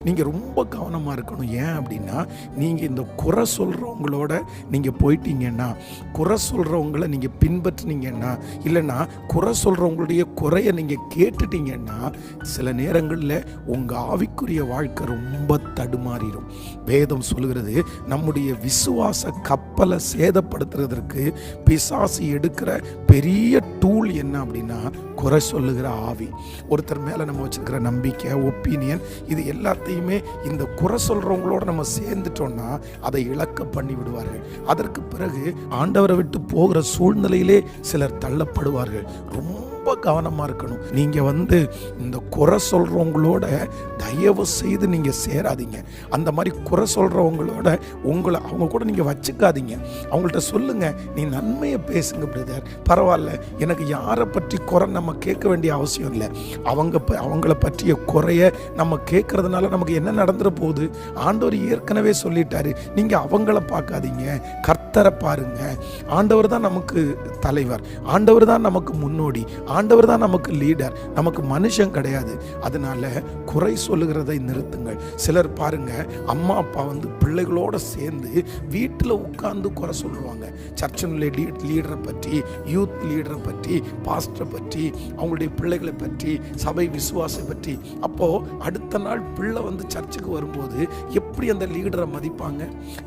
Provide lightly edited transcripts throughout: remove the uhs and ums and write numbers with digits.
நீங்கள் ரொம்ப கவனமாக இருக்கணும். ஏன் அப்படின்னா, நீங்கள் இந்த குறை சொல்கிறவங்களோட நீங்கள் போயிட்டீங்கன்னா, குறை சொல்கிறவங்கள நீங்கள் பின்பற்றினீங்கன்னா, இல்லைன்னா குறை சொல்கிறவங்களுடைய குறையை நீங்கள் கேட்டுட்டீங்கன்னா, சில நேரங்களில் உங்கள் ஆவிக்குரிய வாழ்க்கை ரொம்ப தடுமாறிடும். வேதம் சொல்லுகிறது, நம்முடைய விசுவாச கப்பலை சேதப்படுத்துறதற்கு பிசாசு எடுக்கிற பெரிய டூல் என்ன அப்படின்னா, குறை சொல்லுகிற ஆவி. ஒருத்தர் மேலே நம்ம வச்சிருக்கிற நம்பிக்கை, ஒப்பீனியன், இது எல்லாத்தையுமே இந்த குறை சொல்கிறவங்களோட நம்ம சேர்ந்துட்டோம்னா அதை இழக்க பண்ணி விடுவார்கள். அதற்கு பிறகு ஆண்டவரை விட்டு போகிற சூழ்நிலையிலே சிலர் தள்ளப்படுவார்கள். ரொம்ப கவனமாக இருக்கணும். நீங்கள் இந்த குறை சொல்கிறவங்களோட தயவு செய்து நீங்கள் சேராதீங்க. அந்த மாதிரி குறை சொல்கிறவங்களோட அவங்க கூட நீங்கள் வச்சுக்காதீங்க. அவங்கள்ட்ட சொல்லுங்க, நீ நன்மையை பேசுங்க பிரதர், பரவாயில்ல, எனக்கு யாரை பற்றி குறை நம்ம கேட்க வேண்டிய அவசியம் இல்லை. அவங்கள பற்றிய குறைய நம்ம கேட்கறதுனால நமக்கு என்ன நடந்துட போகுது? ஆண்டவர் ஏற்கனவே சொல்லிட்டாரு. நீங்கள் அவங்கள பார்க்காதீங்க, கர்த்தரை பாருங்க. ஆண்டவர் தான் நமக்கு தலைவர், ஆண்டவர் தான் நமக்கு முன்னோடி, ஆண்டவர் தான் நமக்கு லீடர், நமக்கு மனுஷன் கிடையாது. அதனால குறை சொல்லுகிறதை நிறுத்துங்கள். சிலர் பாருங்க, அம்மா அப்பா பிள்ளைகளோட சேர்ந்து வீட்டில் உட்கார்ந்து குறை சொல்லுவாங்க. சர்ச்சினுடைய லீடரை பற்றி, யூத் லீடரை பற்றி, பாஸ்டரை பற்றி, அவங்களுடைய பிள்ளைகளை பற்றி, சபை விசுவாசை பற்றி. அப்போ அடுத்த நாள் பிள்ளை சர்ச்சுக்கு வரும்போது எப்படி அந்த லீடரை மதிப்பாங்க?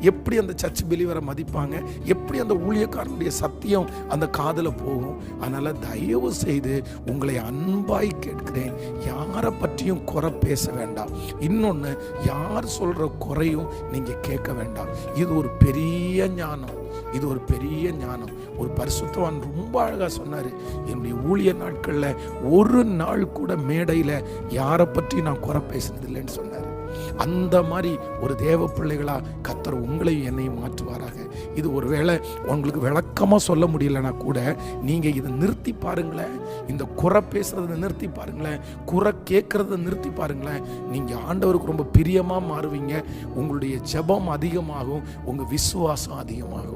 எப்படி அந்த சர்ச் பிலீவரை மதிப்பாங்க? எப்படி அந்த ஊழியக்காரனுடைய சத்தியம் அந்த காதுல போகும்? அதனால தயவு செய்து உங்களை அன்பாய் கேட்கிறேன், யாரை பற்றியும் குறை பேச வேண்டாம். இன்னொன்று, யார் சொல்ற குறையும் நீங்க கேட்க வேண்டாம். இது ஒரு பெரிய ஞானம். இது ஒரு பெரிய ஞானம். ஒரு பரிசுத்தவான் ரொம்ப அழகா சொன்னாரு, என்னுடைய ஊழிய நாட்கள்ல ஒரு நாள் கூட மேடையில யாரை பற்றி நான் குறை பேசினதில்லைன்னு சொன்னாரு. அந்த மாதிரி ஒரு தேவ பிள்ளைகளா கர்த்தர் உங்களையும் என்னையும் மாற்றுவாராக. இது ஒருவேளை உங்களுக்கு விளக்கமா சொல்ல முடியலன்னா கூட நீங்க இதை நிறுத்தி பாருங்களேன். இந்த குறை பேசுறதை நிறுத்தி பாருங்களேன், குறை கேட்கறத நிறுத்தி பாருங்களேன். நீங்க ஆண்டவருக்கு ரொம்ப பிரியமா மாறுவீங்க. உங்களுடைய ஜெபம் அதிகமாகும், உங்க விசுவாசம் அதிகமாகும்.